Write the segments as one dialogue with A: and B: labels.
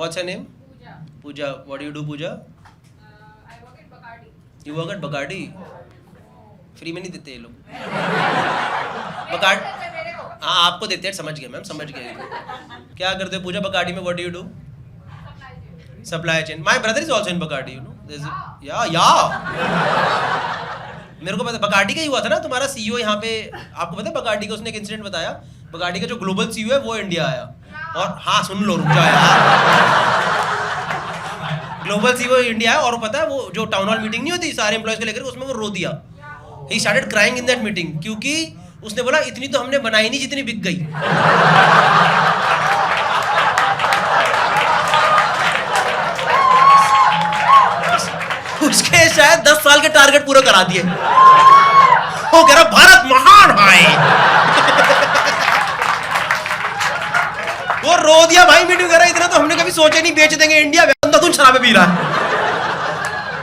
A: What's her name?
B: Pooja.
A: Pooja. What do you do, Pooja?
B: I work at Bacardi.
A: You work at Bacardi? Free में नहीं देते ये लोग. बकार्ड
B: मेरे को
A: हाँ आपको देते हैं, समझ गए मैम, समझ गए. क्या करते हो पूजा बकार्डी में? What do you do? Supply chain. My brother is also in Bacardi, you know. या मेरे को पता बकार्डी का ही हुआ था ना तुम्हारा सीईओ यहाँ पे. आपको पता है बकार्डी का उसने एक इंसिडेंट बताया. बकार्डी का जो ग्लोबल सीईओ है वो इंडिया आया. और हाँ सुन लो, रुक जाओ यार. ग्लोबल सीईओ इंडिया है और पता है वो जो टाउन हॉल मीटिंग नहीं होती सारे एम्प्लॉयज को लेकर, उसमें वो रो दिया. He started crying in that meeting, क्योंकि उसने बोला इतनी तो हमने बनाई नहीं जितनी बिक गई. उसके शायद 10 साल के टारगेट पूरे करा दिए. वो कह रहा भारत महान है. वो रो दिया भाई मीटिंग करा. इतना तो हमने कभी सोचा नहीं बेच देंगे इंडिया. बंदा तुम शराबे पी रहा है.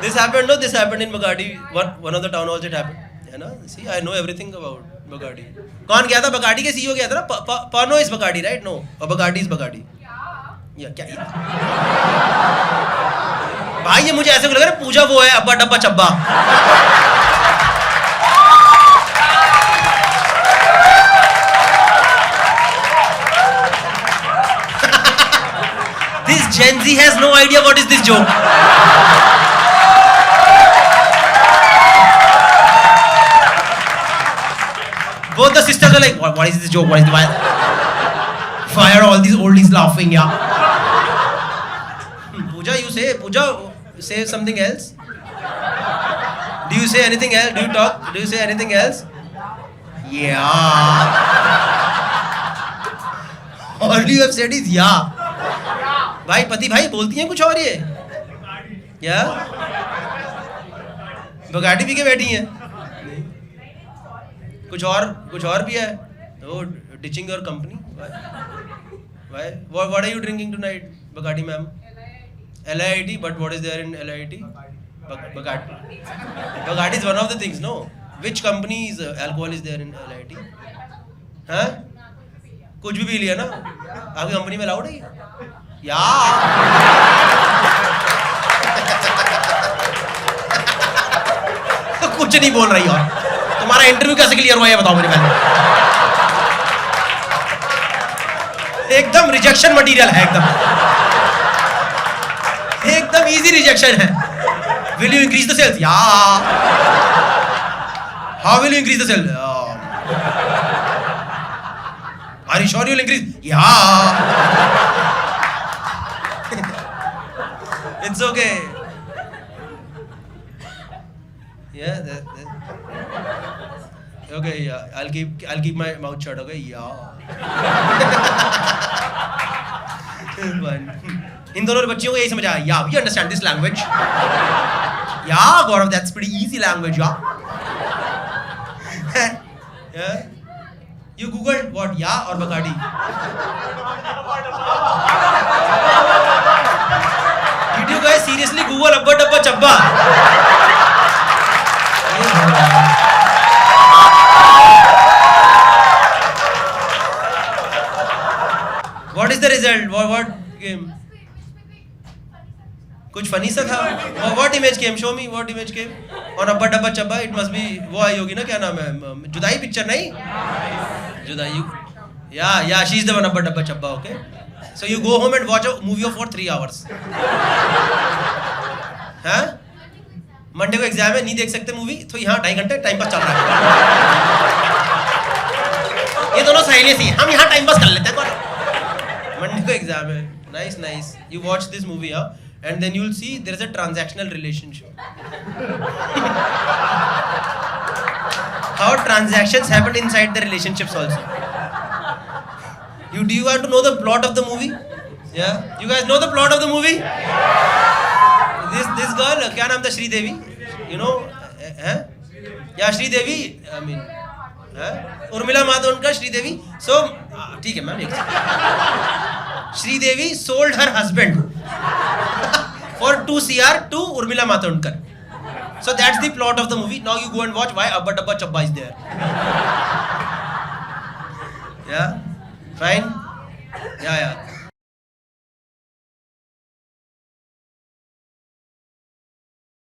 A: This happened, no? This happened in Bacardi. One of the town halls it happened. है ना? See, I know everything about Bacardi. कौन गया था? Bacardi के CEO गया था ना? Pano is Bacardi, right? No, Bacardi is Bacardi. या क्या? भाई ये मुझे ऐसे लग रहा है पूजा वो है अब्बा डब्बा चब्बा. This Gen Z has no idea what is this joke. Both the sisters are like, what is this joke? What is why are all these oldies laughing? Yeah. Pooja, Pooja, say something else. Do you say anything else? Do you talk? Do you say anything else? Yeah. All you have said is yeah. भाई पति भाई बोलती हैं कुछ और ये. क्या? बगाड़ी P के बैठी हैं. कुछ और भी है. तो ditching your company. Why? What are you drinking tonight, Bacardi ma'am? LIT. But what is there in LIT? Bacardi. Bacardi is one of the things, no? Which company's alcohol is there in LIT? हाँ? कुछ भी P लिया ना? आपकी company में allowed है? या. कुछ नहीं बोल रही और तुम्हारा इंटरव्यू कैसे क्लियर हुआ ये बताओ मुझे पहले. एकदम रिजेक्शन मटेरियल है. एकदम इजी रिजेक्शन है. Will you increase the sales? Yeah. How will you increase the sales? Are you sure you will increase? Yeah. It's okay. Yeah, okay, yeah. I'll keep my mouth shut. Okay, yeah. इन दोनों बच्चियों को यही समझ आया. Yeah, we understand this language. Yeah, Gaurav, that's pretty easy language. Yeah. Yeah. You googled what? Yeah or Bacardi? Did you guys seriously Google Abba Dabba Chabba? What is the result? What came? कुछ funny सा था. What image came? Show me what image came. On Abba Dabba Chabba, it must be वो आई होगी ना, क्या नाम है? जुदाई पिक्चर नहीं? जुदाई. Yeah, she's the one Abba Dabba Chabba. Okay. So you go home and watch a movie for 3 hours. हाँ? मंडे को एग्जाम है, नहीं देख सकते मूवी, तो यहाँ 2.5 घंटे टाइम पास चल रहा है. ये दोनों सहेलियां सी, हम यहाँ टाइम पास कर लेते हैं. मंडे को एग्जाम है. Nice. You watch this movie, and then you'll see there is a transactional relationship. How transactions happen inside the relationships also. Do you want to know the plot of the movie? Yeah. You guys know the plot of the movie? This girl, क्या नाम था? Sridevi. You know? Yeah, Sridevi. I mean, Urmila Matondkar, Sridevi. So, ठीक है ma'am. Sridevi sold her husband for 2 CR to Urmila Matondkar. So that's the plot of the movie. Now you go and watch why Abba Dabba Chabba is there. Yeah, fine. Yeah.